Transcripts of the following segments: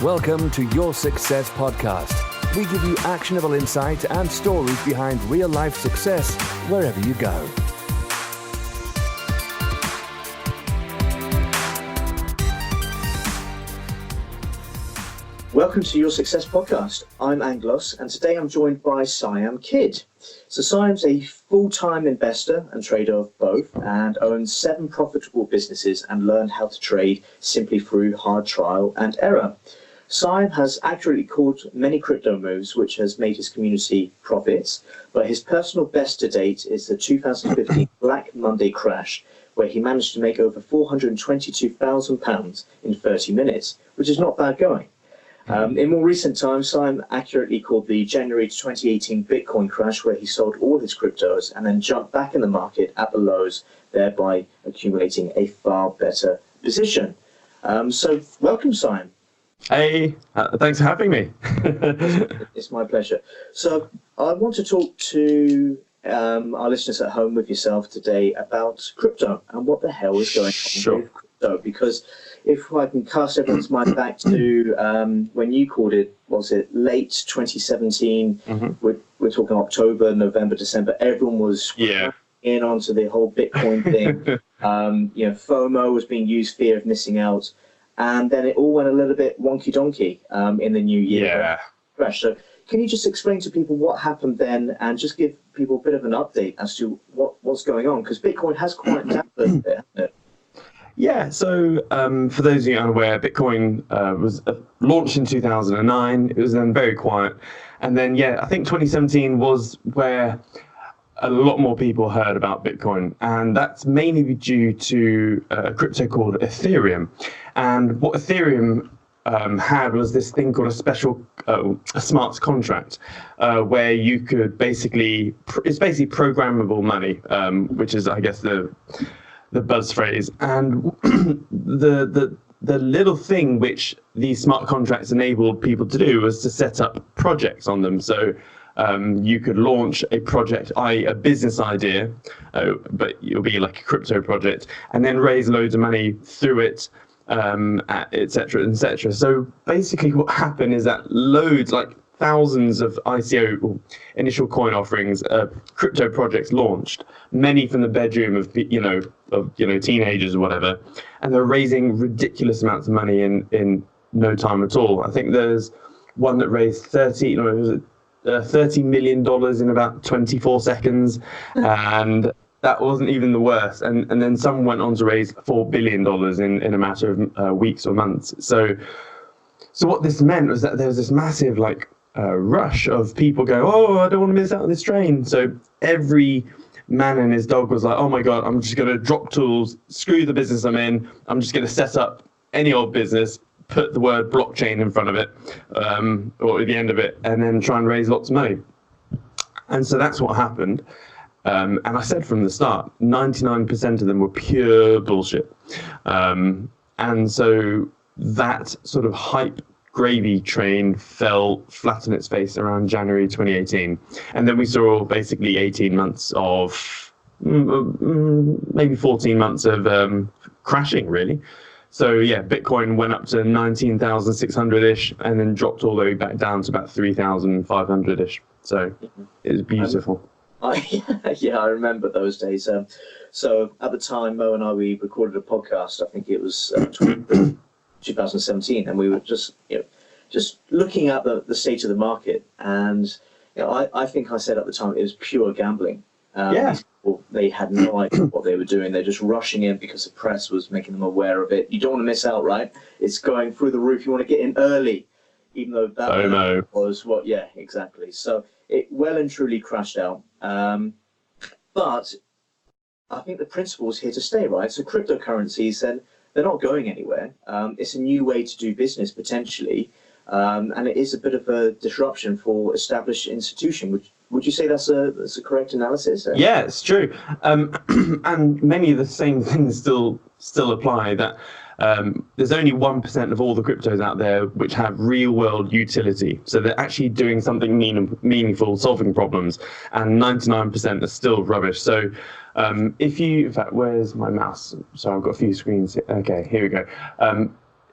Welcome to Your Success Podcast. We give you actionable insight and stories behind real-life success wherever you go. Welcome to Your Success Podcast. I'm Angelos, and today I'm joined by Siam Kidd. So Siam's a full-time investor and trader of both, and owns 7 profitable businesses and learned how to trade simply through hard trial and error. Siam has accurately called many crypto moves, which has made his community profits, but his personal best to date is the 2015 Black Monday crash, where he managed to make over £422,000 in 30 minutes, which is not bad going. In more recent times, Siam accurately called the January 2018 Bitcoin crash, where he sold all his cryptos and then jumped back in the market at the lows, thereby accumulating a far better position. So welcome, Siam. Hey, thanks for having me. It's my pleasure. So I want to talk to our listeners at home with yourself today about crypto and what the hell is going on with crypto. Because if I can cast everyone's mind back to when you called it, was it late 2017? Mm-hmm. We're talking October, November, December. Everyone was in onto the whole Bitcoin thing. FOMO was being used, fear of missing out. And then it all went a little bit wonky-donkey in the new year. Yeah. Crash. So can you just explain to people what happened then and just give people a bit of an update as to what's going on? Because Bitcoin has quieted down a little bit, hasn't it? Yeah, so for those of you unaware, Bitcoin was launched in 2009. It was then very quiet. And then, I think 2017 was where a lot more people heard about Bitcoin. And that's mainly due to a crypto called Ethereum. And what Ethereum had was this thing called a smart contract, where you could it's basically programmable money, which is, I guess, the buzz phrase. And the little thing which these smart contracts enabled people to do was to set up projects on them. So you could launch a project, i.e. a business idea, but it'll be like a crypto project, and then raise loads of money through it, et cetera, et cetera. So basically what happened is that thousands of ICO, or initial coin offerings, crypto projects launched, many from the bedroom of teenagers or whatever, and they're raising ridiculous amounts of money in no time at all. I think there's one that raised $30 million in about 24 seconds, and that wasn't even the worst. And then some went on to raise $4 billion in a matter of weeks or months. So what this meant was that there was this massive rush of people going, oh, I don't want to miss out on this train. So every man and his dog was like, oh my God, I'm just going to drop tools, screw the business I'm in. I'm just going to set up any old business, put the word blockchain in front of it, or at the end of it, and then try and raise lots of money. And so that's what happened. And I said from the start, 99% of them were pure bullshit. And so that sort of hype gravy train fell flat on its face around January 2018. And then we saw basically 18 months of, maybe 14 months of crashing, really. So Bitcoin went up to 19,600-ish and then dropped all the way back down to about 3,500-ish. So it was beautiful. I remember those days. So at the time, Mo and I, we recorded a podcast. I think it was 2017, and we were just looking at the state of the market. And I think I said at the time it was pure gambling. They had no idea what they were doing. They're just rushing in because the press was making them aware of it. You don't want to miss out, right? It's going through the roof. You want to get in early, even though that was what. Yeah, exactly. So it well and truly crashed out. But I think the principle is here to stay, right? So cryptocurrencies, they're not going anywhere. It's a new way to do business potentially, and it is a bit of a disruption for established institution. Would you say that's a correct analysis? Yeah, it's true. And many of the same things still apply. That there's only 1% of all the cryptos out there which have real world utility. So they're actually doing something meaningful, solving problems, and 99% are still rubbish. So in fact, where's my mouse? So I've got a few screens. Okay, here we go.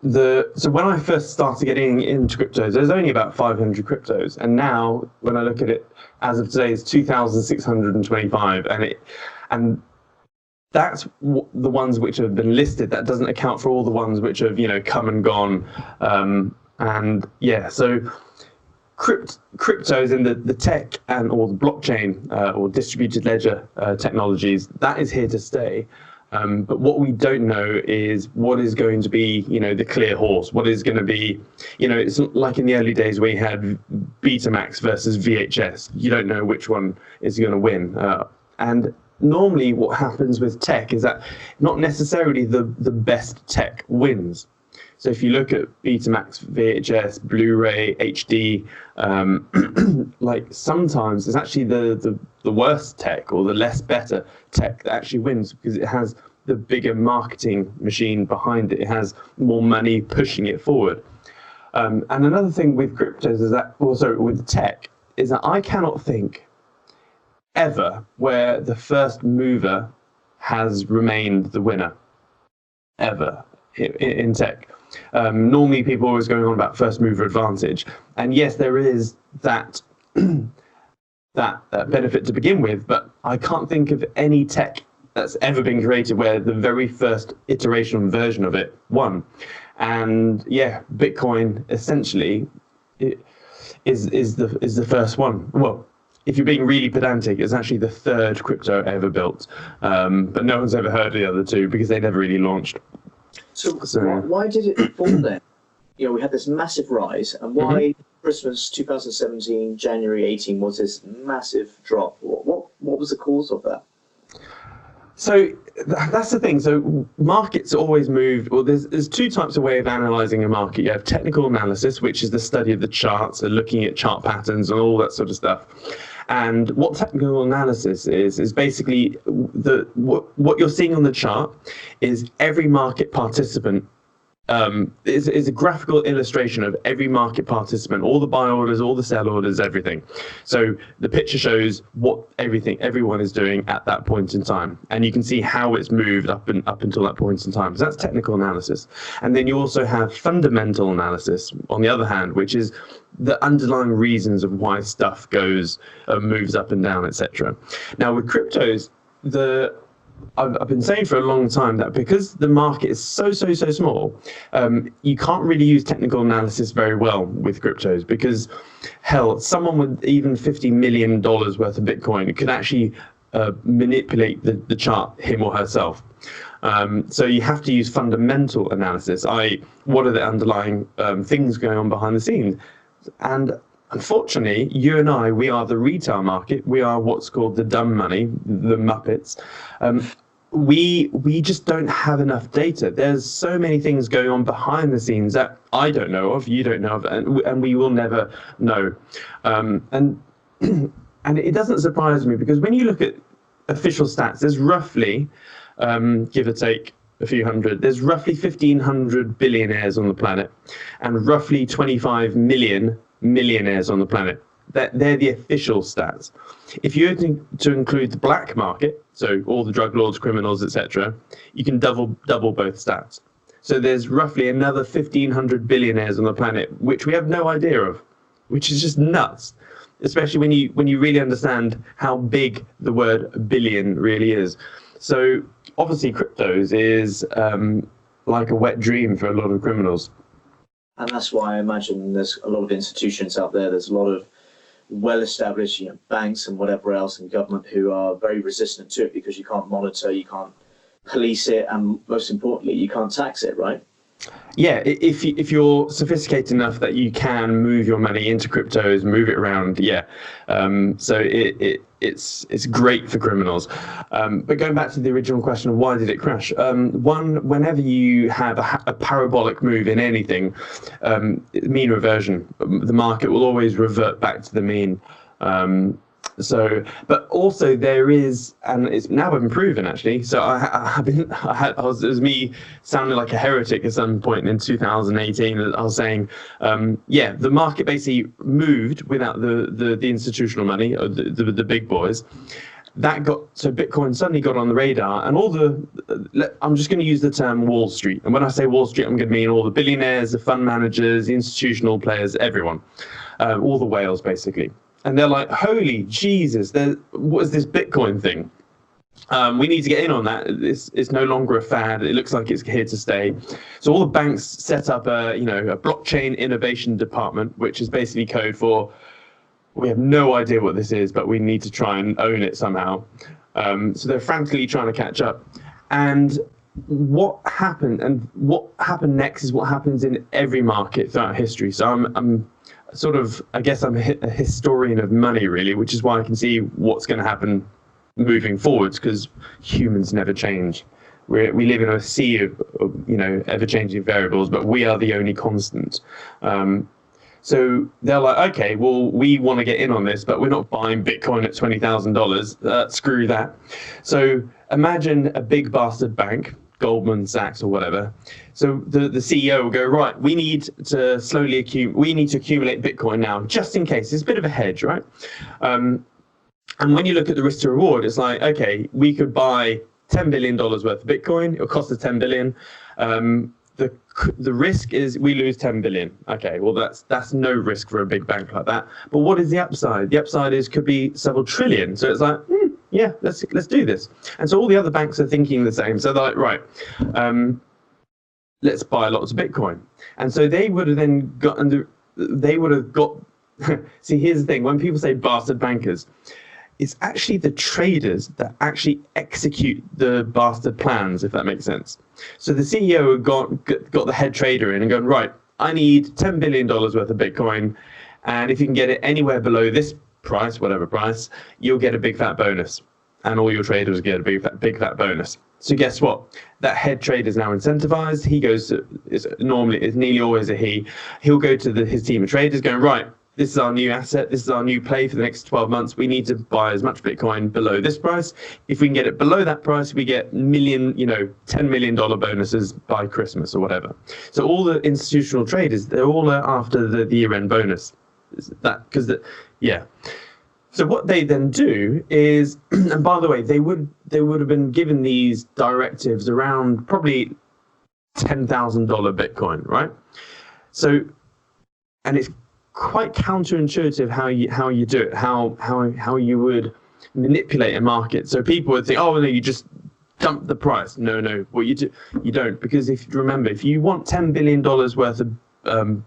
So when I first started getting into cryptos, there's only about 500 cryptos, and now when I look at it as of today, it's 2,625, and that's the ones which have been listed. That doesn't account for all the ones which have come and gone, and yeah, so cryptos in the tech or the blockchain or distributed ledger technologies, that is here to stay. But what we don't know is what is going to be, the clear horse. What is going to be, it's like in the early days where you had Betamax versus VHS. You don't know which one is going to win. And normally what happens with tech is that not necessarily the best tech wins. So if you look at Betamax, VHS, Blu-ray, HD, like sometimes it's actually the worst tech or the less better tech that actually wins, because it has the bigger marketing machine behind it. It has more money pushing it forward. And another thing with cryptos is that, also with tech, is that I cannot think ever where the first mover has remained the winner, ever, in tech. Normally people are always going on about first mover advantage, and yes, there is that that benefit to begin with, but I can't think of any tech that's ever been created where the very first iteration and version of it won. And yeah, Bitcoin essentially is the first one. Well, if you're being really pedantic, it's actually the third crypto ever built, but no one's ever heard of the other two because they never really launched. So why did it fall then? We had this massive rise, and why Christmas 2017, January 18 was this massive drop? What was the cause of that? So that's the thing. So markets always move. Well, there's two types of way of analyzing a market. You have technical analysis, which is the study of the charts and looking at chart patterns and all that sort of stuff. And what technical analysis is basically what you're seeing on the chart is every market participant is a graphical illustration of every market participant, all the buy orders, all the sell orders, everything. So the picture shows what everyone is doing at that point in time, and you can see how it's moved up until that point in time. So that's technical analysis. And then you also have fundamental analysis on the other hand, which is the underlying reasons of why stuff moves up and down, etc. Now with cryptos, I've been saying for a long time that because the market is so small, you can't really use technical analysis very well with cryptos, because hell, someone with even $50 million worth of Bitcoin could actually manipulate the chart, him or herself. So you have to use fundamental analysis, i.e. what are the underlying things going on behind the scenes. And unfortunately, you and I, we are the retail market. We are what's called the dumb money, the Muppets. We just don't have enough data. There's so many things going on behind the scenes that I don't know of, you don't know of, and we will never know. And it doesn't surprise me, because when you look at official stats, there's roughly, give or take a few hundred, there's roughly 1,500 billionaires on the planet, and roughly 25 million millionaires on the planet. They're the official stats. If you were to include the black market, so all the drug lords, criminals, etc., you can double both stats. So there's roughly another 1,500 billionaires on the planet, which we have no idea of, which is just nuts. Especially when you really understand how big the word billion really is. So obviously cryptos is like a wet dream for a lot of criminals. And that's why I imagine there's a lot of institutions out there. There's a lot of well-established banks and whatever else, and government, who are very resistant to it, because you can't monitor, you can't police it, and most importantly, you can't tax it, right? Yeah, if you're sophisticated enough that you can move your money into cryptos, move it around, yeah. So it's great for criminals. But going back to the original question of why did it crash? Whenever you have a parabolic move in anything, mean reversion, the market will always revert back to the mean. But also there is, and it's now been proven actually. So it was me sounding like a heretic at some point in 2018. I was saying, the market basically moved without the institutional money, or the big boys. so Bitcoin suddenly got on the radar, and I'm just going to use the term Wall Street. And when I say Wall Street, I'm going to mean all the billionaires, the fund managers, the institutional players, everyone, all the whales basically. And they're like, holy Jesus, what is this Bitcoin thing? We need to get in on that. It's no longer a fad. It looks like it's here to stay. So all the banks set up a blockchain innovation department, which is basically code for, we have no idea what this is, but we need to try and own it somehow. So they're frantically trying to catch up. And what happened next is what happens in every market throughout history. So I'm sort of, I guess I'm a historian of money, really, which is why I can see what's going to happen moving forwards, because humans never change. We live in a sea of ever-changing variables, but we are the only constant. So they're like, okay, well, we want to get in on this, but we're not buying Bitcoin at $20,000. Screw that. So imagine a big bastard bank, Goldman Sachs or whatever. So the CEO will go, right, we need to accumulate Bitcoin now, just in case. It's a bit of a hedge, right? And when you look at the risk to reward, it's like, okay, we could buy $10 billion worth of Bitcoin. It'll cost us $10 billion. The risk is we lose 10 billion. Okay, well that's no risk for a big bank like that. But what is the upside? The upside could be several trillion. So it's like, yeah, let's do this. And so all the other banks are thinking the same. So they're like, right, let's buy lots of Bitcoin. And so they would have then got. See, here's the thing: when people say bastard bankers, it's actually the traders that actually execute the bastard plans, if that makes sense. So the CEO got the head trader in and gone, right, I need $10 billion worth of Bitcoin, and if you can get it anywhere below this price, whatever price, you'll get a big fat bonus, and all your traders get a big fat bonus. So guess what? That head trader is now incentivized. He goes to, it's nearly always a he. He'll go to his team of traders going, right, this is our new asset. This is our new play for the next 12 months. We need to buy as much Bitcoin below this price. If we can get it below that price, we get $10 million bonuses by Christmas or whatever. So all the institutional traders, they're all after the year-end bonus. So what they then do is, and by the way, they would have been given these directives around probably $10,000 Bitcoin, right? So, and it's quite counterintuitive how you do it, how you would manipulate a market. So people would think, oh no, you just dump the price. No, what you don't, because if you want $10 billion worth of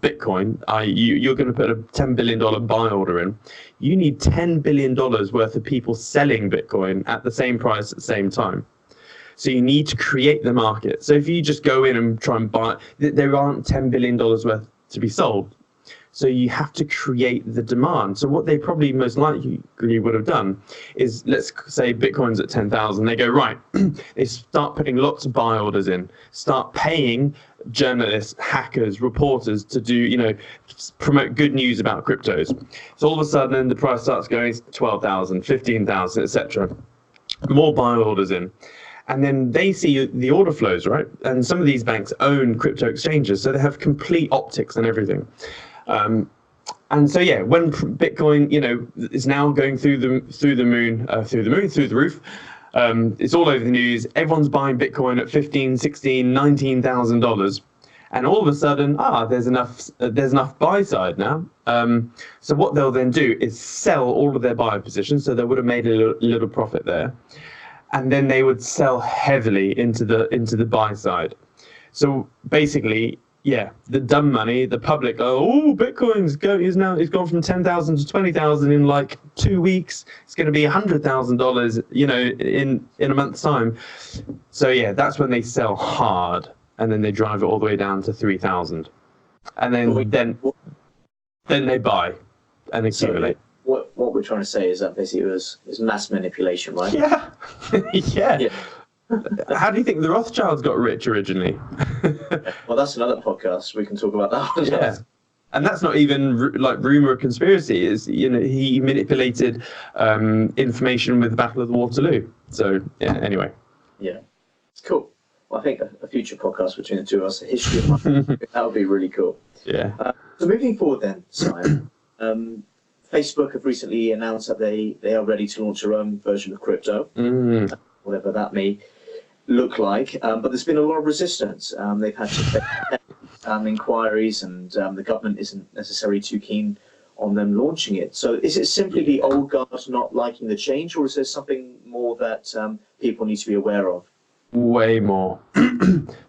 Bitcoin, you're going to put a $10 billion buy order in. You need $10 billion worth of people selling Bitcoin at the same price at the same time. So you need to create the market. So if you just go in and try and buy, there aren't $10 billion worth to be sold. So you have to create the demand. So what they probably most likely would have done is, let's say Bitcoin's at 10,000. They go, right, they start putting lots of buy orders in, start paying journalists, hackers, reporters to promote good news about cryptos. So all of a sudden the price starts going 12,000, 15,000, etc. More buy orders in. And then they see the order flows, right? And some of these banks own crypto exchanges, so they have complete optics and everything. And so yeah, when Bitcoin, is now going through the roof, it's all over the news. Everyone's buying Bitcoin at $15,000, $16,000, $19,000, and all of a sudden, there's enough buy side now. So what they'll then do is sell all of their buy positions. So they would have made a little profit there, and then they would sell heavily into the buy side. So basically, yeah, the dumb money, the public, Bitcoin's gone from 10,000 to 20,000 in like 2 weeks. It's going to be $100,000, in a month's time. So yeah, that's when they sell hard, and then they drive it all the way down to 3,000, and then they buy and accumulate. So what we're trying to say is that basically it was mass manipulation, right? Yeah, yeah. How do you think the Rothschilds got rich originally? Well, that's another podcast. We can talk about that one. Yeah. And that's not even like rumor or conspiracy. Is he manipulated information with the Battle of the Waterloo. So yeah. Anyway. Yeah. Cool. Well, I think a future podcast between the two of us, a history of money, that would be really cool. Yeah. So moving forward then, Siam, Facebook have recently announced that they are ready to launch their own version of crypto, whatever that may look like. But there's been a lot of resistance. They've had to inquiries, and the government isn't necessarily too keen on them launching it. So is it simply the old guard not liking the change, or is there something more that people need to be aware of? Way more.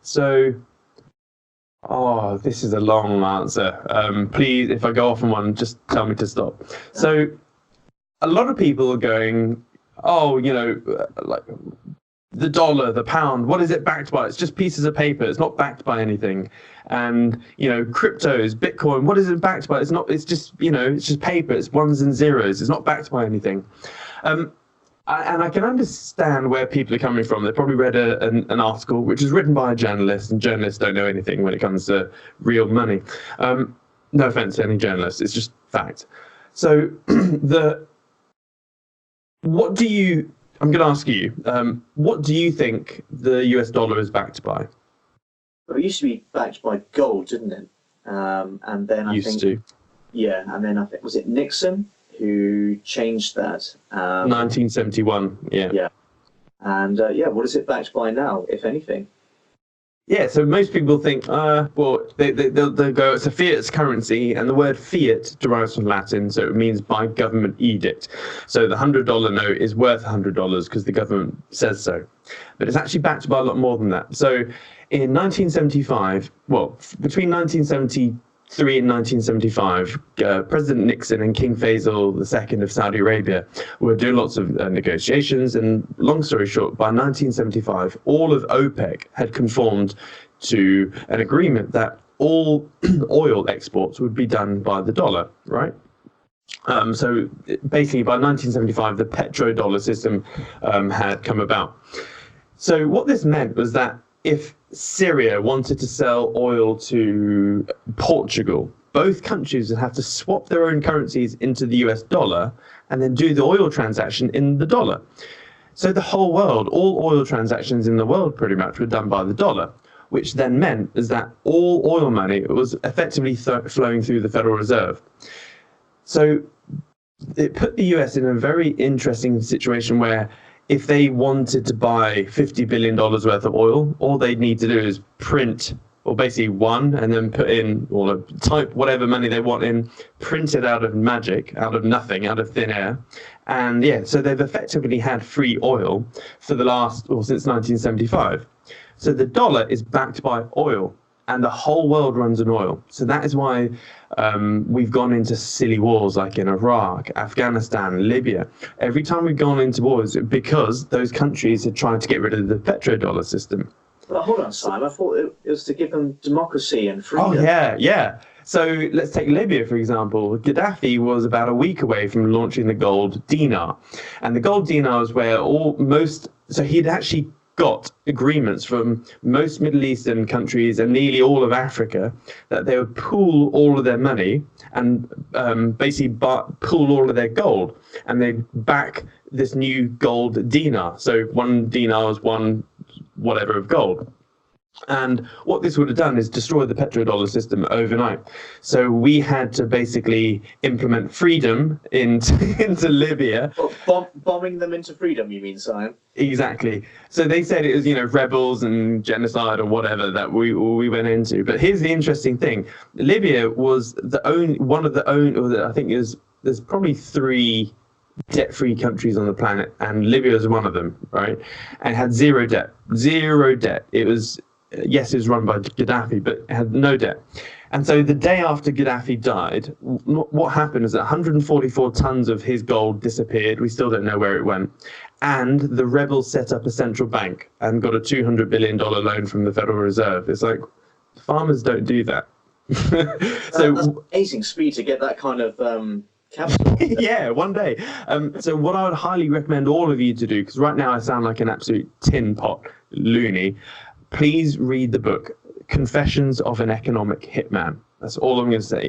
So, this is a long answer. Please, if I go off on one, just tell me to stop. So, a lot of people are going, like the dollar, the pound, what is it backed by? It's just pieces of paper. It's not backed by anything. And, cryptos, Bitcoin, what is it backed by? It's not, it's just, it's just paper. It's ones and zeros. It's not backed by anything. And I can understand where people are coming from. They probably read an article which was written by a journalist, and journalists don't know anything when it comes to real money. No offense to any journalists, it's just fact. So I'm going to ask you, what do you think the US dollar is backed by? Well, it used to be backed by gold, didn't it? And then I think, was it Nixon who changed that? 1971, yeah. Yeah. And what is it backed by now, if anything? Yeah, so most people think, they'll go, it's a fiat currency, and the word fiat derives from Latin, so it means by government edict. So the $100 note is worth $100 because the government says so. But it's actually backed by a lot more than that. So in 1975, between 1973 and 1975, President Nixon and King Faisal II of Saudi Arabia were doing lots of negotiations, and long story short, by 1975, all of OPEC had conformed to an agreement that all oil exports would be done by the dollar, right? So basically, by 1975, the petrodollar system had come about. So what this meant was that if Syria wanted to sell oil to Portugal, both countries would have to swap their own currencies into the US dollar and then do the oil transaction in the dollar. So the whole world, all oil transactions in the world pretty much were done by the dollar, which then meant is that all oil money was effectively flowing through the Federal Reserve. So it put the US in a very interesting situation where if they wanted to buy $50 billion worth of oil, all they'd need to do is print, or basically one, and then put in, or type whatever money they want in, print it out of magic, out of nothing, out of thin air. And so they've effectively had free oil for since 1975. So the dollar is backed by oil, and the whole world runs on oil. So that is why we've gone into silly wars like in Iraq, Afghanistan, Libya. Every time we've gone into wars, because those countries had tried to get rid of the petrodollar system. Well, hold on, Simon. I thought it was to give them democracy and freedom. Oh, yeah. So let's take Libya, for example. Gaddafi was about a week away from launching the gold dinar. And the gold dinar is where so he'd actually got agreements from most Middle Eastern countries and nearly all of Africa that they would pool all of their money and basically pool all of their gold, and they'd back this new gold dinar. So one dinar was one whatever of gold. And what this would have done is destroy the petrodollar system overnight. So we had to basically implement freedom into Libya. Well, bombing them into freedom, you mean, Simon? Exactly. So they said it was, rebels and genocide or whatever that we went into. But here's the interesting thing: Libya was I think there's probably 3 debt-free countries on the planet, and Libya is one of them, right? And had zero debt. It was. Yes, it was run by Gaddafi, but it had no debt. And so the day after Gaddafi died, what happened is that 144 tons of his gold disappeared. We still don't know where it went. And the rebels set up a central bank and got a $200 billion loan from the Federal Reserve. It's like, farmers don't do that. That's amazing speed to get that kind of capital. Yeah, one day. So what I would highly recommend all of you to do, because right now I sound like an absolute tin pot loony, please read the book, Confessions of an Economic Hitman. That's all I'm going to say.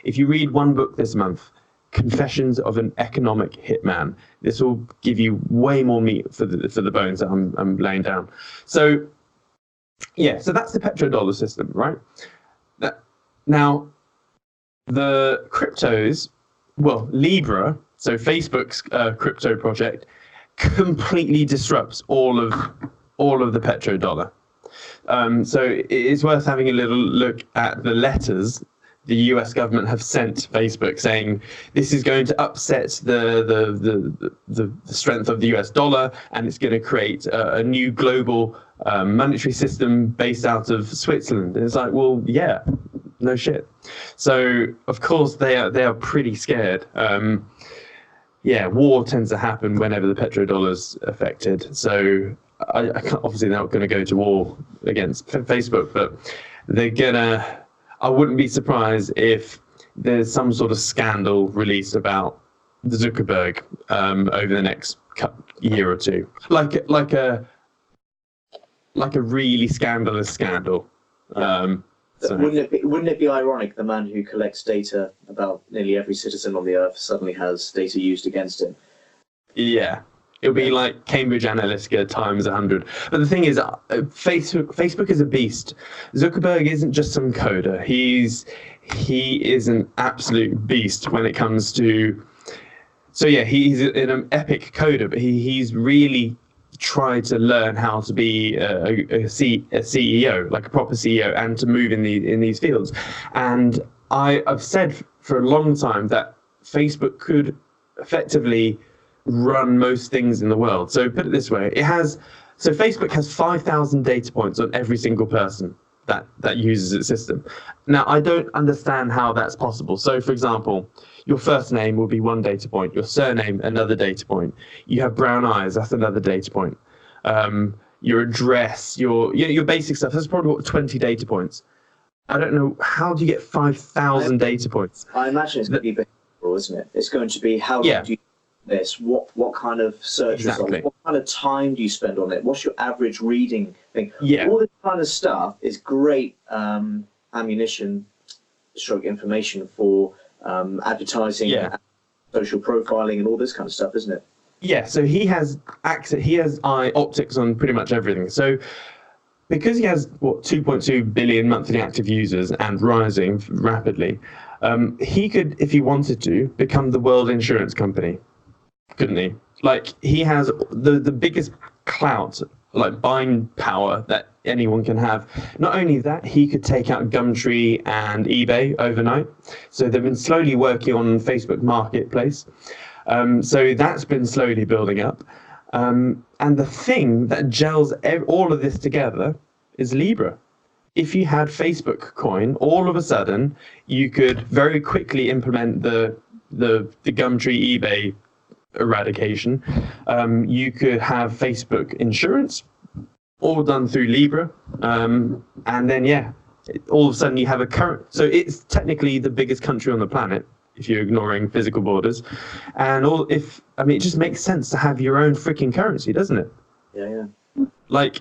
If you read one book this month, Confessions of an Economic Hitman, this will give you way more meat for the bones that I'm laying down. So, so that's the petrodollar system, right? Now, the cryptos Libra, so Facebook's crypto project, completely disrupts all of the petrodollar. So it's worth having a little look at the letters the US government have sent Facebook, saying this is going to upset the strength of the US dollar, and it's going to create a new global monetary system based out of Switzerland. And it's like, well, yeah, no shit. So of course they are pretty scared. War tends to happen whenever the petrodollar's affected. So I can't, obviously they're not going to go to war against Facebook, but they're gonna. I wouldn't be surprised if there's some sort of scandal released about Zuckerberg over the next year or two, like a really scandalous scandal. So. Wouldn't it be ironic? The man who collects data about nearly every citizen on the earth suddenly has data used against him. Yeah. It'll be like Cambridge Analytica times 100. But the thing is, Facebook is a beast. Zuckerberg isn't just some coder. He is an absolute beast when it comes to. So yeah, he's an epic coder, but he's really tried to learn how to be a CEO, like a proper CEO, and to move in these fields. And I've said for a long time that Facebook could effectively run most things in the world. So put it this way, Facebook has 5,000 data points on every single person that uses its system. Now, I don't understand how that's possible. So for example, your first name will be one data point, your surname another data point, you have brown eyes, that's another data point, your address, your basic stuff, that's probably 20 data points. I don't know, how do you get 5,000 data points? I imagine it's going to be behavioral, isn't it? It's going to be how do you this, what kind of search results, what kind of time do you spend on it, what's your average reading thing, all this kind of stuff is great ammunition stroke information for advertising, social profiling and all this kind of stuff, isn't it? Yeah, so he has access, he has eye optics on pretty much everything. So because he has 2.2 billion monthly active users and rising rapidly, he could, if he wanted to, become the world insurance company. Couldn't he? Like, he has the biggest clout, like buying power that anyone can have. Not only that, he could take out Gumtree and eBay overnight. So they've been slowly working on Facebook Marketplace. So that's been slowly building up. And the thing that gels all of this together is Libra. If you had Facebook coin, all of a sudden, you could very quickly implement the Gumtree eBay eradication. You could have Facebook insurance, all done through Libra, and then all of a sudden you have a current. So it's technically the biggest country on the planet if you're ignoring physical borders, and it just makes sense to have your own freaking currency, doesn't it? Yeah. Like,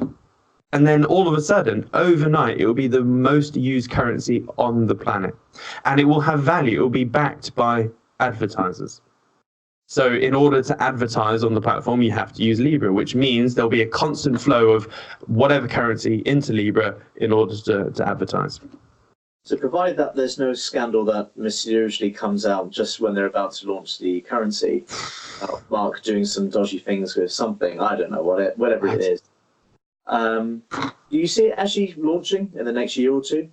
and then all of a sudden, overnight, it will be the most used currency on the planet, and it will have value. It will be backed by advertisers. So in order to advertise on the platform, you have to use Libra, which means there'll be a constant flow of whatever currency into Libra in order to advertise. So provided that there's no scandal that mysteriously comes out just when they're about to launch the currency, Mark doing some dodgy things with something, I don't know, whatever it is. Do you see it actually launching in the next year or two?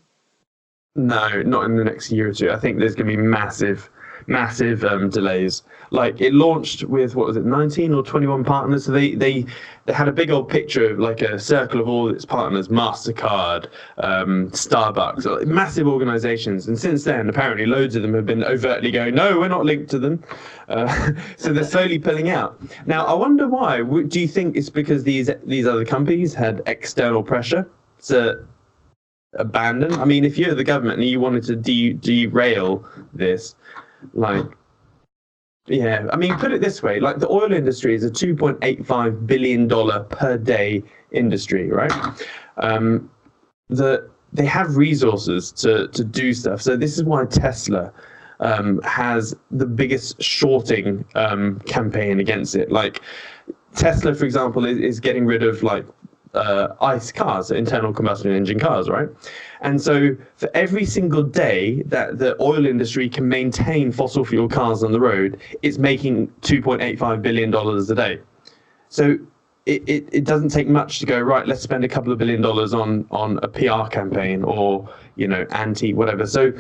No, not in the next year or two. I think there's going to be massive delays. Like, it launched with 19 or 21 partners. So they had a big old picture of like a circle of all its partners: MasterCard, Starbucks, massive organizations. And since then, apparently loads of them have been overtly going, no, we're not linked to them. So they're slowly pulling out. Now, I wonder why. Do you think it's because these other companies had external pressure to abandon? I mean, if you're the government and you wanted to derail this, like, yeah, I mean, put it this way, like, the oil industry is a $2.85 billion per day industry, right? They have resources to do stuff. So this is why Tesla has the biggest shorting campaign against it. Like, Tesla, for example, is getting rid of like ICE cars, internal combustion engine cars, right? And so for every single day that the oil industry can maintain fossil fuel cars on the road, it's making $2.85 billion a day. So it doesn't take much to go, right, let's spend a couple of $1 billion on a PR campaign or, anti-whatever. So,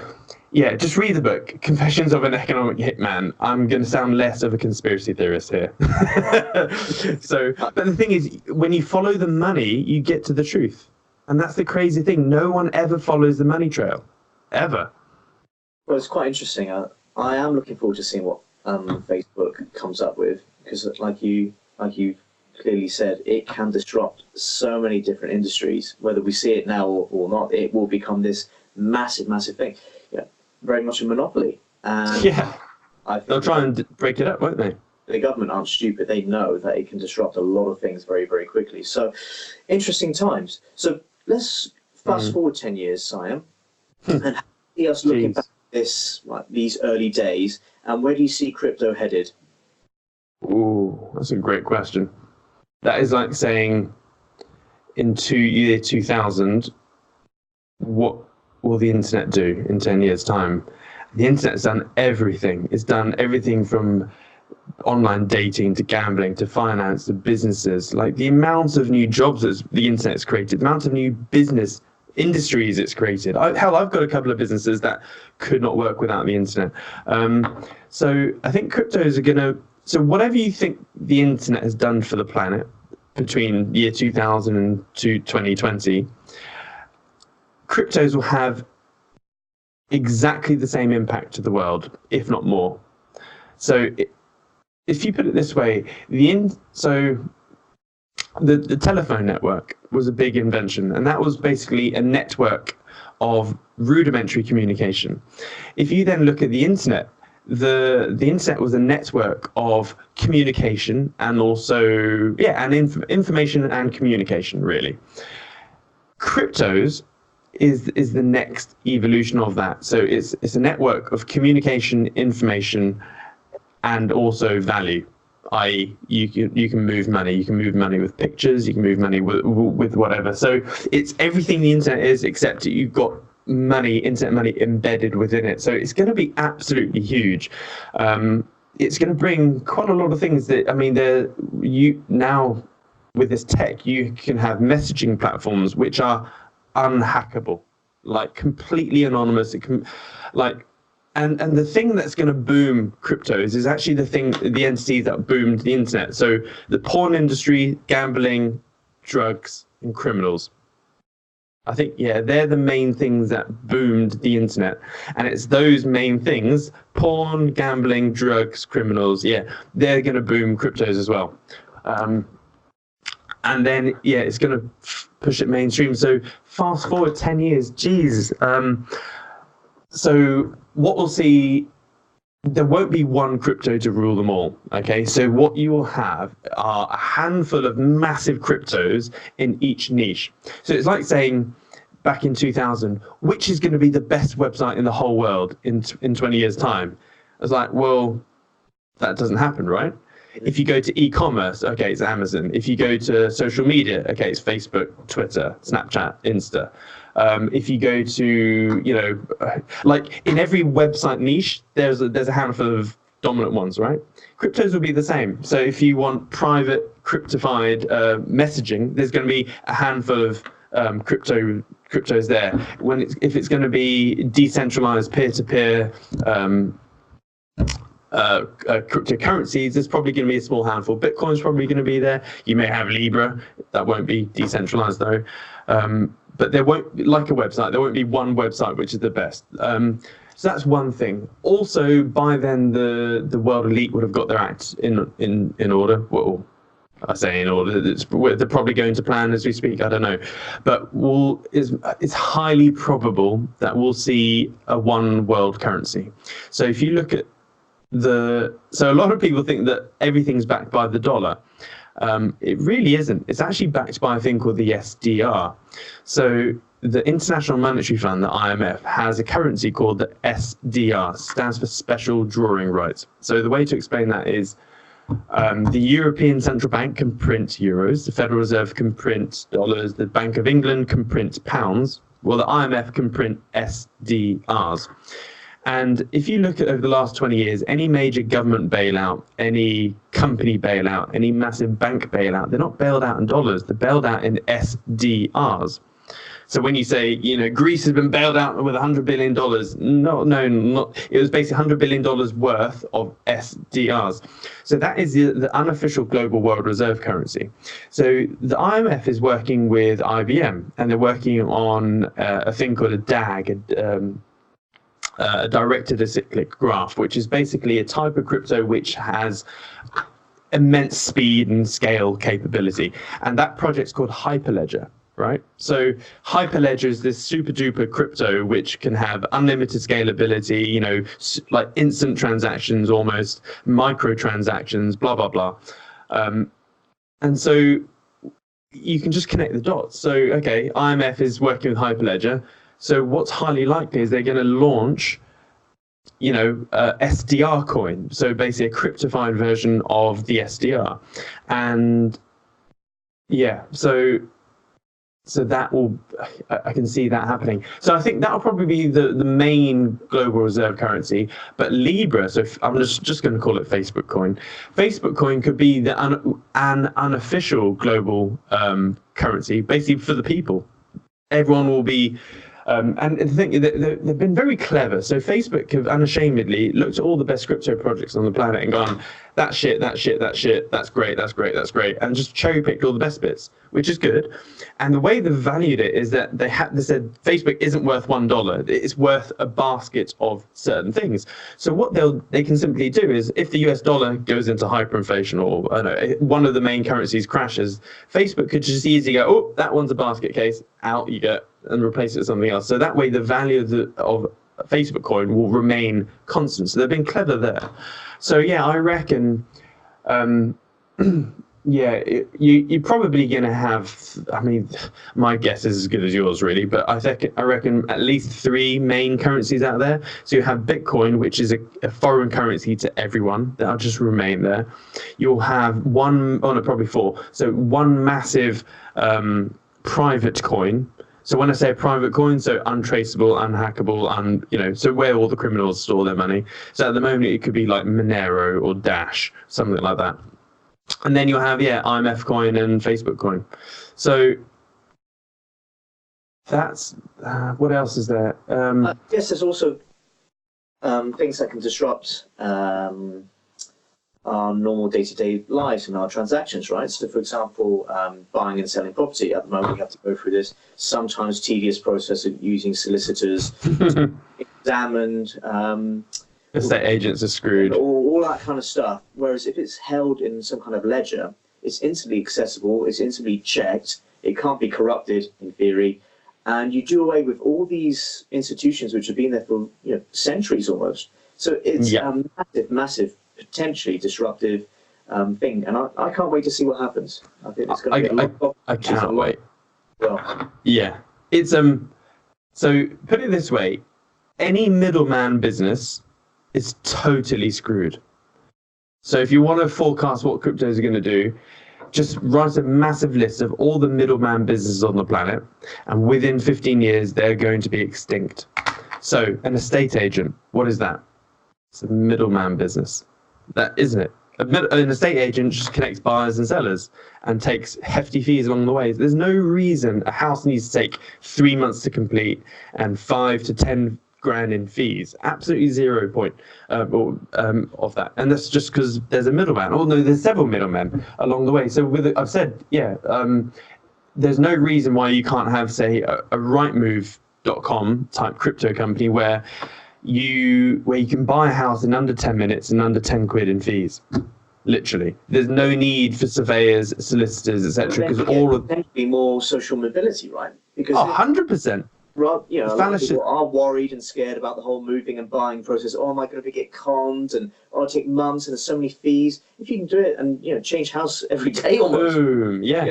yeah, just read the book, Confessions of an Economic Hitman. I'm going to sound less of a conspiracy theorist here. But the thing is, when you follow the money, you get to the truth. And that's the crazy thing. No one ever follows the money trail, ever. Well, it's quite interesting. I am looking forward to seeing what Facebook comes up with, because like you clearly said, it can disrupt so many different industries. Whether we see it now or not, it will become this massive thing. Very much a monopoly. And I think they'll try and break it up, won't they? The government aren't stupid. They know that it can disrupt a lot of things very, very quickly. So, interesting times. So let's fast forward 10 years, Siam, and see us looking back at these early days. And where do you see crypto headed? Ooh, that's a great question. That is like saying, in year 2000, what will the internet do in 10 years' time? The internet's done everything. It's done everything from online dating to gambling to finance to businesses. Like the amount of new jobs that the internet's created, the amount of new business industries it's created. I've got a couple of businesses that could not work without the internet. So I think cryptos are going to... So whatever you think the internet has done for the planet between year 2000 and 2020, cryptos will have exactly the same impact to the world, if not more. So if you put it this way, the telephone network was a big invention, and that was basically a network of rudimentary communication. If you then look at the internet, the internet was a network of communication and also information and communication, really. Cryptos is the next evolution of that. So it's a network of communication, information, and also value. I.e., you can move money. You can move money with pictures. You can move money with whatever. So it's everything the internet is, except you've got internet money embedded within it. So it's going to be absolutely huge. It's going to bring quite a lot of things that, now with this tech, you can have messaging platforms which are unhackable, like completely anonymous. And the thing that's going to boom cryptos is actually the entity that boomed the internet. So the porn industry, gambling, drugs, and criminals. I think, they're the main things that boomed the internet. And it's those main things, porn, gambling, drugs, criminals, they're going to boom cryptos as well. And then, it's going to push it mainstream. So fast forward 10 years, geez. So what we'll see, there won't be one crypto to rule them all, okay? So what you will have are a handful of massive cryptos in each niche. So it's like saying, back in 2000, which is going to be the best website in the whole world in 20 years' time? I was like, well, that doesn't happen, right? If you go to e-commerce, okay, it's Amazon. If you go to social media, okay, it's Facebook, Twitter, Snapchat, Insta. If you go to, like in every website niche, there's a handful of dominant ones, right? Cryptos will be the same. So if you want private cryptified messaging, there's going to be a handful of cryptos there. If it's going to be decentralized peer-to-peer cryptocurrencies, there's probably going to be a small handful. Bitcoin's probably going to be there. You may have Libra. That won't be decentralized though. But there won't, like a website, there won't be one website which is the best. So that's one thing. Also, by then the world elite would have got their act in order. Well, I say in order. They're probably going to plan as we speak. I don't know, but it's highly probable that we'll see a one world currency. So if you look at so a lot of people think that everything's backed by the dollar. It really isn't. It's actually backed by a thing called the SDR. So the International Monetary Fund, the IMF, has a currency called the SDR, stands for Special Drawing Rights. So the way to explain that is The European Central Bank can print euros, the Federal Reserve can print dollars, the Bank of England can print pounds, well, the IMF can print SDRs. And if you look at over the last 20 years, any major government bailout, any company bailout, any massive bank bailout, they're not bailed out in dollars, they're bailed out in SDRs. So when you say, Greece has been bailed out with $100 billion, not. It was basically $100 billion worth of SDRs. So that is the unofficial global world reserve currency. So the IMF is working with IBM, and they're working on a thing called a DAG, a directed acyclic graph, which is basically a type of crypto which has immense speed and scale capability. And that project's called Hyperledger. Right. So Hyperledger is this super duper crypto which can have unlimited scalability, like instant transactions, almost micro transactions, blah, blah, blah. And so you can just connect the dots. So, OK, IMF is working with Hyperledger. So what's highly likely is they're going to launch, SDR coin. So basically a cryptified version of the SDR. And yeah, so that will, I can see that happening. So I think that'll probably be the main global reserve currency. But Libra, so I'm just going to call it Facebook coin. Facebook coin could be an unofficial global currency, basically for the people. Everyone will be, and the thing, they've been very clever. So Facebook have unashamedly looked at all the best crypto projects on the planet and gone, that shit, that's great, and just cherry picked all the best bits, which is good. And the way they valued it is that they said Facebook isn't worth $1, it's worth a basket of certain things. So what they can simply do is, if the US dollar goes into hyperinflation, or I don't know, one of the main currencies crashes, Facebook could just easily go, oh, that one's a basket case, out you go, and replace it with something else. So that way the value of Facebook coin will remain constant. So they've been clever there. So yeah, I reckon, you're probably going to have, my guess is as good as yours really, but I reckon at least 3 main currencies out there. So you have Bitcoin, which is a foreign currency to everyone. That'll just remain there. You'll have probably 4. So one massive private coin. So when I say private coin, so untraceable, unhackable, so where all the criminals store their money. So at the moment, it could be like Monero or Dash, something like that. And then you'll have, IMF coin and Facebook coin. So that's, what else is there? I guess there's also things that can disrupt our normal day-to-day lives and our transactions, right? So, for example, buying and selling property. At the moment, we have to go through this sometimes tedious process of using solicitors, examined. Estate agents are screwed. All that kind of stuff. Whereas if it's held in some kind of ledger, it's instantly accessible, it's instantly checked, it can't be corrupted, in theory, and you do away with all these institutions which have been there for centuries almost. So it's a massive, potentially disruptive thing, and I can't wait to see what happens. I think it's going to be a lot of I can't wait. Well, yeah, it's so put it this way: any middleman business is totally screwed. So if you want to forecast what cryptos are going to do, just write a massive list of all the middleman businesses on the planet, and within 15 years they're going to be extinct. So an estate agent, what is that? It's a middleman business. That isn't it? An estate agent just connects buyers and sellers and takes hefty fees along the way. There's no reason a house needs to take 3 months to complete and 5 to 10 grand in fees. Absolutely 0 point of that. And that's just because there's a middleman. Although there's several middlemen along the way. So I've said, there's no reason why you can't have, say, a rightmove.com type crypto company where you can buy a house in under 10 minutes and under 10 quid in fees. Literally, there's no need for surveyors, solicitors, etc. Because all of be more social mobility, right? Because 100%. Rob, a lot of people are worried and scared about the whole moving and buying process. Oh, am I going to get conned? And it'll take months, and there's so many fees. If you can do it and change house every day almost. Boom, yeah.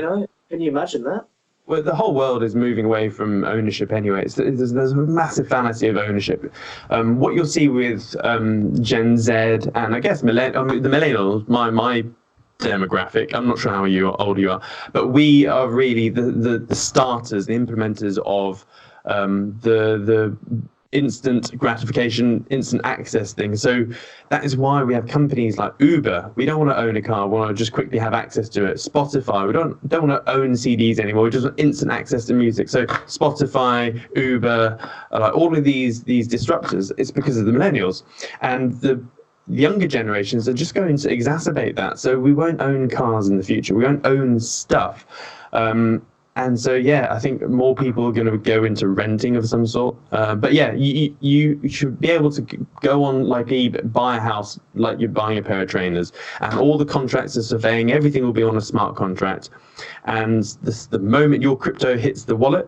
Can you imagine that? Well, the whole world is moving away from ownership anyway. There's a massive fallacy of ownership. What you'll see with Gen Z and I guess the millennials, my demographic, I'm not sure how old you are, but we are really the starters, the implementers of the instant gratification, instant access thing. So that is why we have companies like Uber. We don't want to own a car. We want to just quickly have access to it. Spotify. We don't want to own CDs anymore. We just want instant access to music. So Spotify, Uber, like all of these disruptors, it's because of the millennials. And the younger generations are just going to exacerbate that. So we won't own cars in the future. We won't own stuff. And so, yeah, I think more people are going to go into renting of some sort. But yeah, you should be able to go on like eBay, buy a house like you're buying a pair of trainers, and all the contracts are surveying. Everything will be on a smart contract. And the moment your crypto hits the wallet,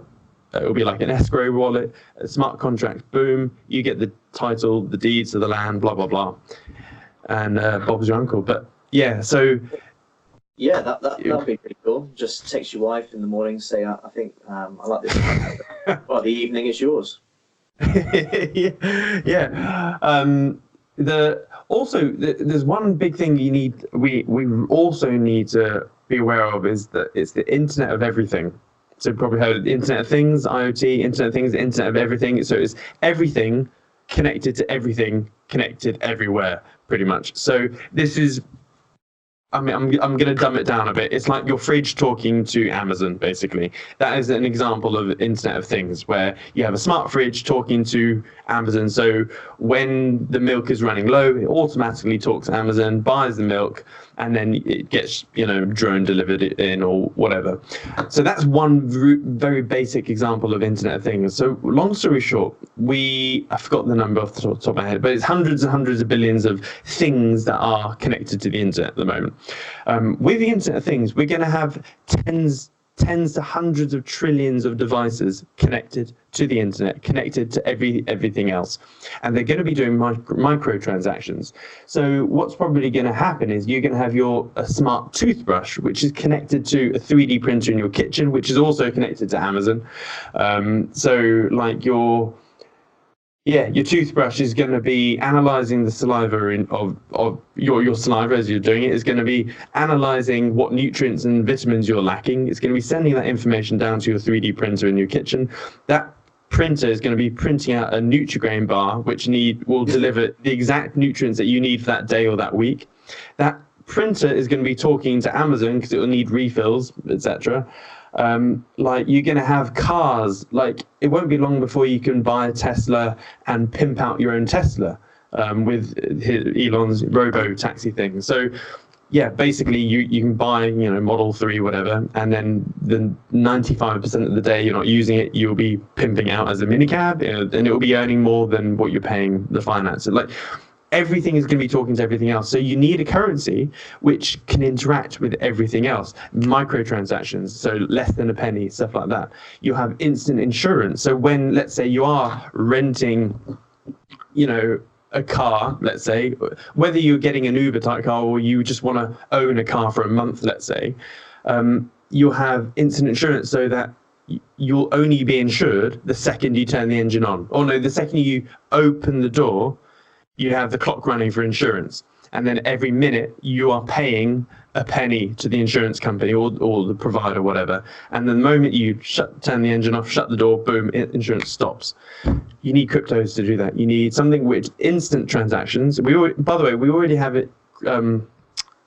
it will be like an escrow wallet, a smart contract, boom, you get the title, the deeds to the land, blah, blah, blah. And Bob's your uncle. But yeah, so... Yeah, that'd be pretty cool. Just text your wife in the morning, say, I think I like this. Well, the evening is yours. Yeah. There's one big thing we also need to be aware of is that it's the Internet of Everything. So you've probably heard of the Internet of Things, IoT, Internet of Things, the Internet of Everything. So it's everything connected to everything, connected everywhere, pretty much. So this is... I mean, I'm going to dumb it down a bit. It's like your fridge talking to Amazon, basically. That is an example of Internet of Things, where you have a smart fridge talking to Amazon. So when the milk is running low, it automatically talks to Amazon, buys the milk, and then it gets, drone delivered in or whatever. So that's one very basic example of Internet of Things. So long story short, I forgot the number off the top of my head, but it's hundreds and hundreds of billions of things that are connected to the internet at the moment. With the Internet of Things, we're going to have tens to hundreds of trillions of devices connected to the internet, connected to everything else, and they're going to be doing microtransactions. So what's probably going to happen is you're going to have a smart toothbrush, which is connected to a 3D printer in your kitchen, which is also connected to Amazon. So like your toothbrush is going to be analyzing the saliva of your saliva as you're doing it. Is going to be analyzing what nutrients and vitamins you're lacking. It's going to be sending that information down to your 3D printer in your kitchen. That printer is going to be printing out a Nutri-Grain bar, which will deliver the exact nutrients that you need for that day or that week. That printer is going to be talking to Amazon because it will need refills, etc. Like you're going to have cars, like it won't be long before you can buy a Tesla and pimp out your own Tesla with Elon's robo-taxi thing. So yeah, basically you can buy, Model 3, whatever, and then the 95% of the day you're not using it, you'll be pimping out as a minicab, and it will be earning more than what you're paying the finance. Like everything is going to be talking to everything else. So you need a currency which can interact with everything else. Microtransactions, so less than a penny, stuff like that. You have instant insurance. So when, let's say, you are renting, a car, let's say, whether you're getting an Uber type car or you just want to own a car for a month, let's say, you'll have instant insurance so that you'll only be insured the second you turn the engine on. Or no, the second you open the door, you have the clock running for insurance. And then every minute you are paying a penny to the insurance company or the provider, whatever. And the moment you turn the engine off, shut the door, boom, insurance stops. You need cryptos to do that. You need something which instant transactions. By the way, we already have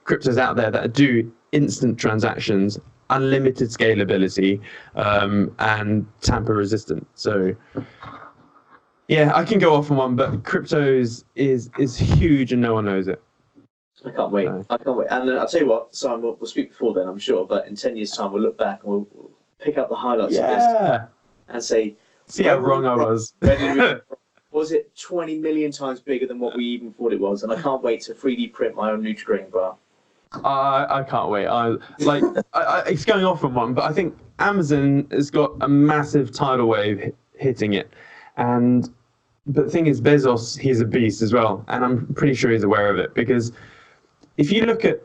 cryptos out there that do instant transactions, unlimited scalability, and tamper resistant. So yeah, I can go off on one, but cryptos is huge and no one knows it. I can't wait. And I'll tell you what, Simon, we'll speak before then, I'm sure, but in 10 years' time, we'll look back and we'll pick up the highlights of this and say... See how wrong I was. Was it 20 million times bigger than what we even thought it was? And I can't wait to 3D print my own Nutri-Grain bar. I can't wait. It's going off on one, but I think Amazon has got a massive tidal wave hitting it. But the thing is, Bezos, he's a beast as well. And I'm pretty sure he's aware of it, because if you look at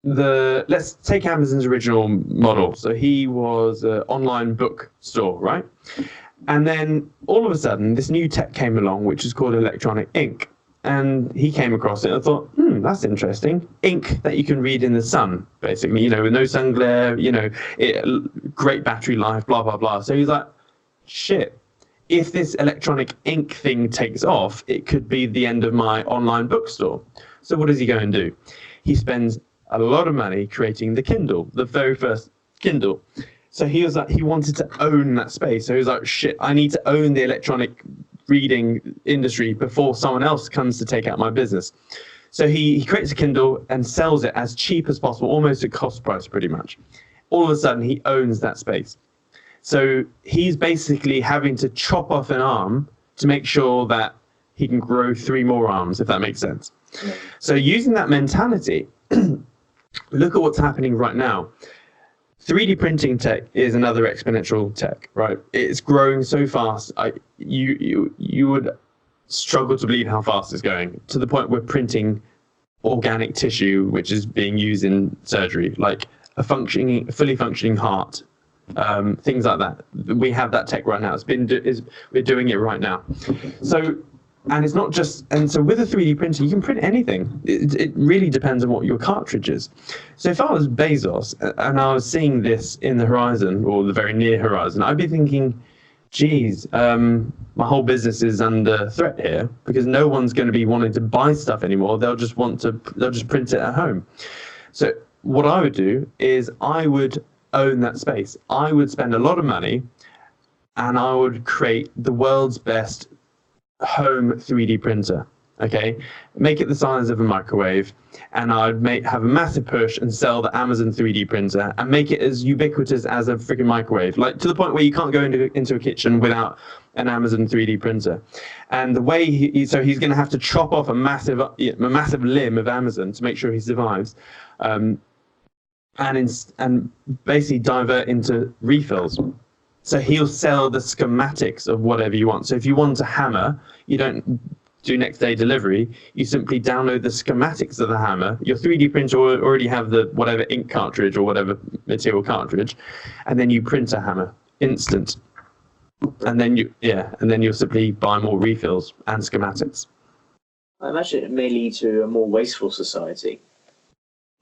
let's take Amazon's original model. So he was an online bookstore, right? And then all of a sudden, this new tech came along, which is called electronic ink. And he came across it and thought, that's interesting. Ink that you can read in the sun, basically, with no sun glare, great battery life, blah, blah, blah. So he's like, shit, if this electronic ink thing takes off, it could be the end of my online bookstore. So what does he go and do? He spends a lot of money creating the Kindle, the very first Kindle. So he was like, he wanted to own that space. So he was like, shit, I need to own the electronic reading industry before someone else comes to take out my business. So he creates a Kindle and sells it as cheap as possible, almost at cost price pretty much. All of a sudden, he owns that space. So he's basically having to chop off an arm to make sure that he can grow 3 more arms, if that makes sense. Yeah. So using that mentality, look at what's happening right now. 3D printing tech is another exponential tech, right? It's growing so fast. You would struggle to believe how fast it's going, to the point we're printing organic tissue, which is being used in surgery, like a fully functioning heart, things like that. We have that tech right now. We're doing it right now. So. And it's not just, and so with a 3D printer, you can print anything. It really depends on what your cartridge is. So if I was Bezos and I was seeing this in the horizon, or the very near horizon, I'd be thinking, geez, my whole business is under threat here, because no one's going to be wanting to buy stuff anymore. They'll just print it at home. So what I would do is I would own that space. I would spend a lot of money and I would create the world's best home 3D printer, okay? Make it the size of a microwave, and I'd have a massive push and sell the Amazon 3D printer and make it as ubiquitous as a freaking microwave, like to the point where you can't go into a kitchen without an Amazon 3D printer. And the way so he's going to have to chop off a massive limb of Amazon to make sure he survives, and basically divert into refills. So he'll sell the schematics of whatever you want. So if you want a hammer, you don't do next day delivery. You simply download the schematics of the hammer. Your 3D printer will already have the whatever ink cartridge or whatever material cartridge, and then you print a hammer instant. And then you'll simply buy more refills and schematics. I imagine it may lead to a more wasteful society.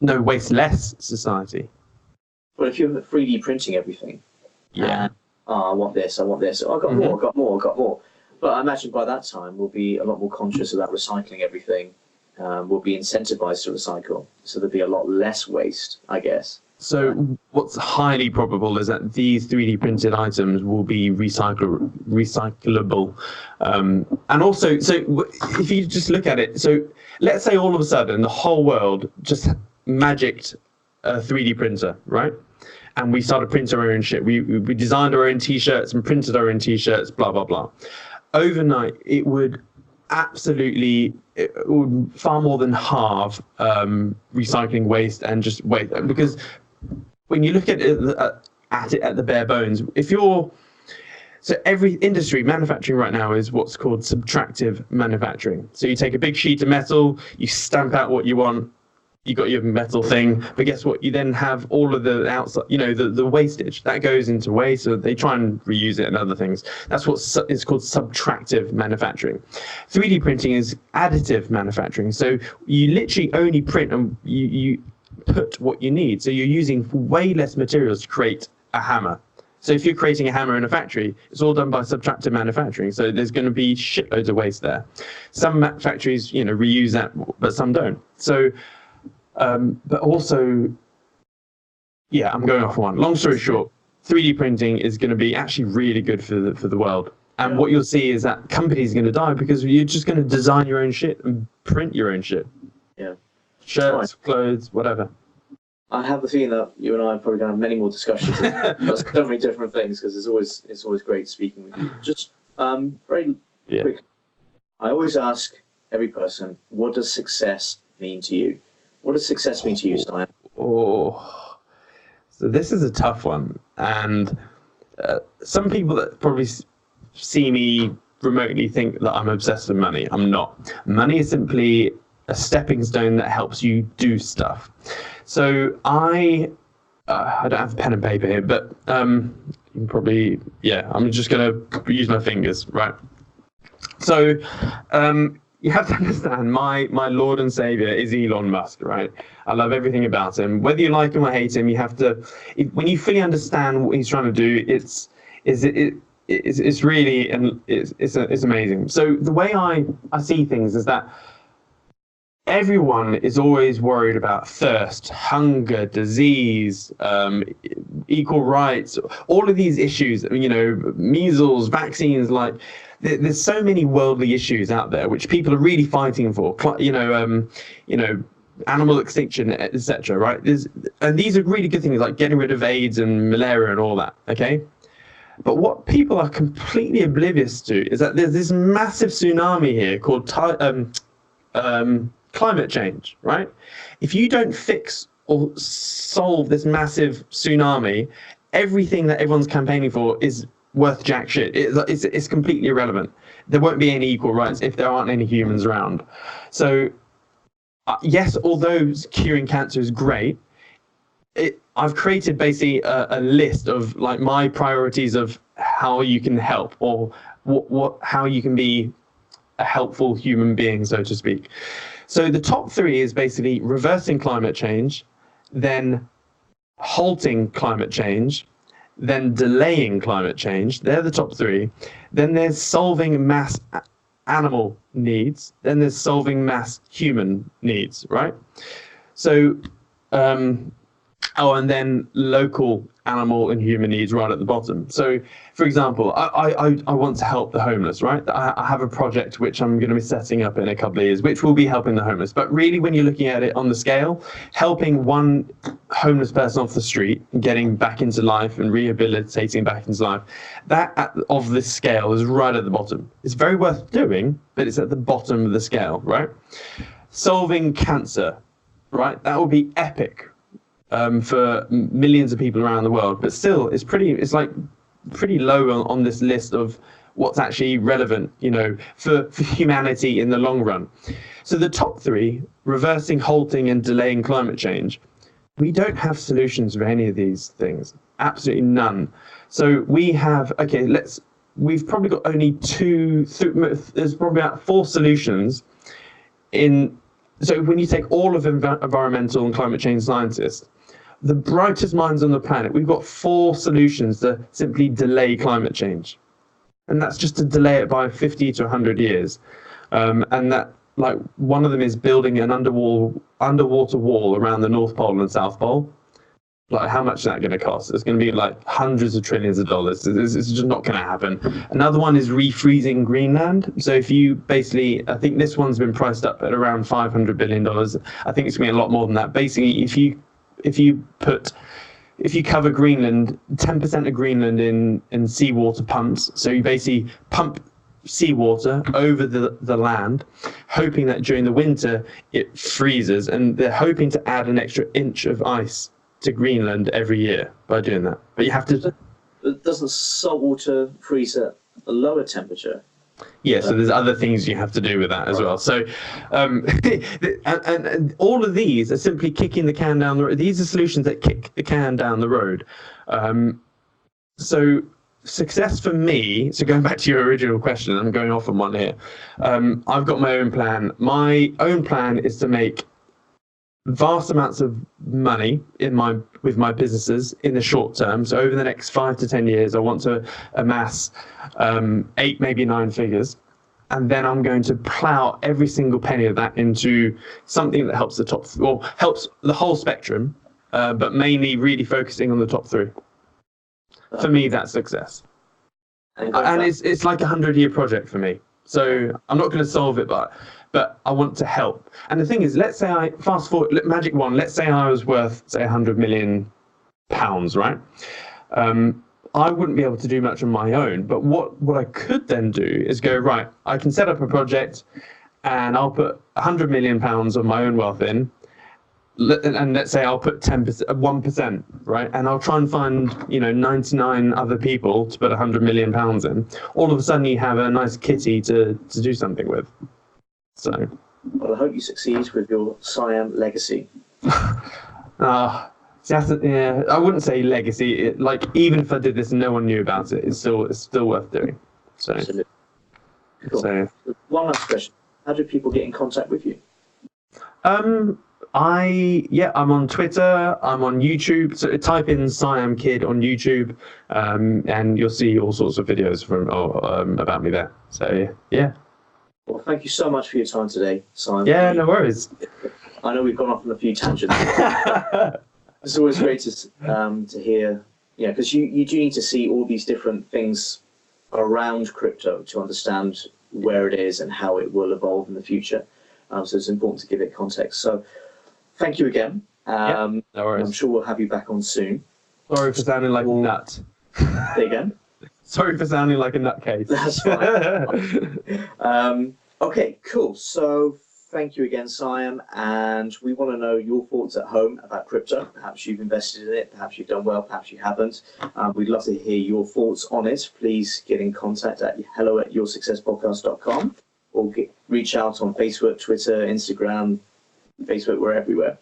No, wasteless society. Well, if you're 3D printing everything, yeah. I want this, oh, I got more, I got more. But I imagine by that time we'll be a lot more conscious about recycling everything. We'll be incentivized to recycle. So there'll be a lot less waste, I guess. So what's highly probable is that these 3D printed items will be recyclable. And also, so if you just look at it, so let's say all of a sudden the whole world just magicked a 3D printer, right? And we started printing our own shit. We designed our own T-shirts and printed our own T-shirts, blah, blah, blah. Overnight, it would far more than halve recycling waste and just waste. Because when you look at it at the bare bones, so every industry, manufacturing right now is what's called subtractive manufacturing. So you take a big sheet of metal, you stamp out what you want, you got your metal thing, but guess what? You then have all of the outside, the wastage that goes into waste. So they try and reuse it and other things. That's what is called subtractive manufacturing. 3D printing is additive manufacturing. So you literally only print and you put what you need. So you're using way less materials to create a hammer. So if you're creating a hammer in a factory, it's all done by subtractive manufacturing. So there's going to be shitloads of waste there. Some factories, reuse that, but some don't. So but also, yeah, I'm going off one. Long story short, 3D printing is going to be actually really good for the world. And what you'll see is that companies are going to die because you're just going to design your own shit and print your own shit. Yeah. Shirts, clothes, whatever. I have the feeling that you and I are probably going to have many more discussions about so many different things, because it's always great speaking with you. Just very quick. I always ask every person, what does success mean to you? What does success mean to you, Siam? Oh, so this is a tough one. And some people that probably see me remotely think that I'm obsessed with money. I'm not. Money is simply a stepping stone that helps you do stuff. So I don't have a pen and paper here, but you can probably, I'm just going to use my fingers, right? So you have to understand, my Lord and Savior is Elon Musk, right? I love everything about him. Whether you like him or hate him, you have to, when you fully understand what he's trying to do, it's really, and it's amazing. So the way I see things is that everyone is always worried about thirst, hunger, disease, equal rights, all of these issues, measles, vaccines, like there's so many worldly issues out there which people are really fighting for, animal extinction, etc. Right? And these are really good things, like getting rid of AIDS and malaria and all that, okay? But what people are completely oblivious to is that there's this massive tsunami here called climate change, right? If you don't fix or solve this massive tsunami, everything that everyone's campaigning for is worth jack shit. It's completely irrelevant. There won't be any equal rights if there aren't any humans around. So yes, although curing cancer is great, I've created basically a list of like my priorities of how you can help, or how you can be a helpful human being, so to speak. So the top 3 is basically reversing climate change, then halting climate change, then delaying climate change. They're the top 3. Then there's solving mass animal needs. Then there's solving mass human needs, right? So, and then local animal and human needs right at the bottom. So, for example, I want to help the homeless, right? I have a project which I'm going to be setting up in a couple of years, which will be helping the homeless. But really, when you're looking at it on the scale, helping one homeless person off the street, getting back into life and rehabilitating back into life, that of this scale is right at the bottom. It's very worth doing, but it's at the bottom of the scale, right? Solving cancer, right? That would be epic. For millions of people around the world, but still it's pretty low on this list of what's actually relevant, for humanity in the long run. So the top 3, reversing, halting, and delaying climate change, we don't have solutions for any of these things, absolutely none. So we have, we've probably got only there's probably about 4 solutions so when you take all of environmental and climate change scientists, the brightest minds on the planet, we've got 4 solutions to simply delay climate change. And that's just to delay it by 50 to 100 years. And that, like, one of them is building an underwater wall around the North Pole and South Pole. Like, how much is that going to cost? It's going to be like hundreds of trillions of dollars. It's just not going to happen. Another one is refreezing Greenland. So if you basically, I think this one's been priced up at around $500 billion. I think it's going to be a lot more than that. Basically, if you cover Greenland, 10% of Greenland in seawater pumps, so you basically pump seawater over the land, hoping that during the winter it freezes, and they're hoping to add an extra inch of ice to Greenland every year by doing that. But you have to... Doesn't salt water freeze at a lower temperature? Yeah, so there's other things you have to do with that as well. So, and all of these are simply kicking the can down the road. These are solutions that kick the can down the road. So success for me, so going back to your original question, I'm going off on one here. I've got my own plan. My own plan is to make vast amounts of money with my businesses in the short term. So over the next 5 to 10 years, I want to amass 8, maybe 9 figures. And then I'm going to plow every single penny of that into something that helps helps the whole spectrum, but mainly really focusing on the top 3. For me, that's success. And it's like a 100-year project for me. So I'm not going to solve it, but I want to help. And the thing is, let's say I fast forward, magic one. Let's say I was worth, say, £100 million, right? I wouldn't be able to do much on my own. But what I could then do is go, right, I can set up a project, and I'll put £100 million of my own wealth in, and let's say I'll put 1%, right? And I'll try and find 99 other people to put £100 million in. All of a sudden, you have a nice kitty to do something with. So Well, I hope you succeed with your Siam legacy. Yeah, I wouldn't say legacy. Even if I did this and no one knew about it, it's still worth doing. So, Absolutely. Cool. So one last question: how do people get in contact with you? I'm on Twitter. I'm on YouTube. So type in Siam Kidd on YouTube, and you'll see all sorts of videos about me there. So yeah. Well, thank you so much for your time today, Simon. Yeah, no worries. I know we've gone off on a few tangents. It's always great to hear, because you do need to see all these different things around crypto to understand where it is and how it will evolve in the future. So it's important to give it context. So thank you again. No worries. I'm sure we'll have you back on soon. Sorry for sounding like a nut. Say again? Sorry for sounding like a nutcase. That's fine. Okay, cool. So thank you again, Siam. And we want to know your thoughts at home about crypto. Perhaps you've invested in it. Perhaps you've done well. Perhaps you haven't. We'd love to hear your thoughts on it. Please get in contact at hello@yoursuccesspodcast.com or reach out on Facebook, Twitter, Instagram, Facebook. We're everywhere.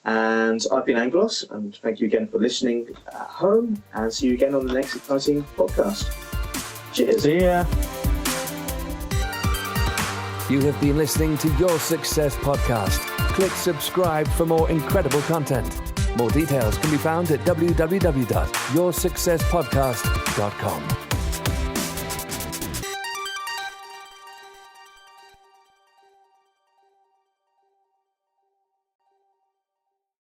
And I've been Angelos, and thank you again for listening at home, and see you again on the next exciting podcast. Cheers. See ya. You have been listening to Your Success Podcast. Click subscribe for more incredible content. More details can be found at www.yoursuccesspodcast.com.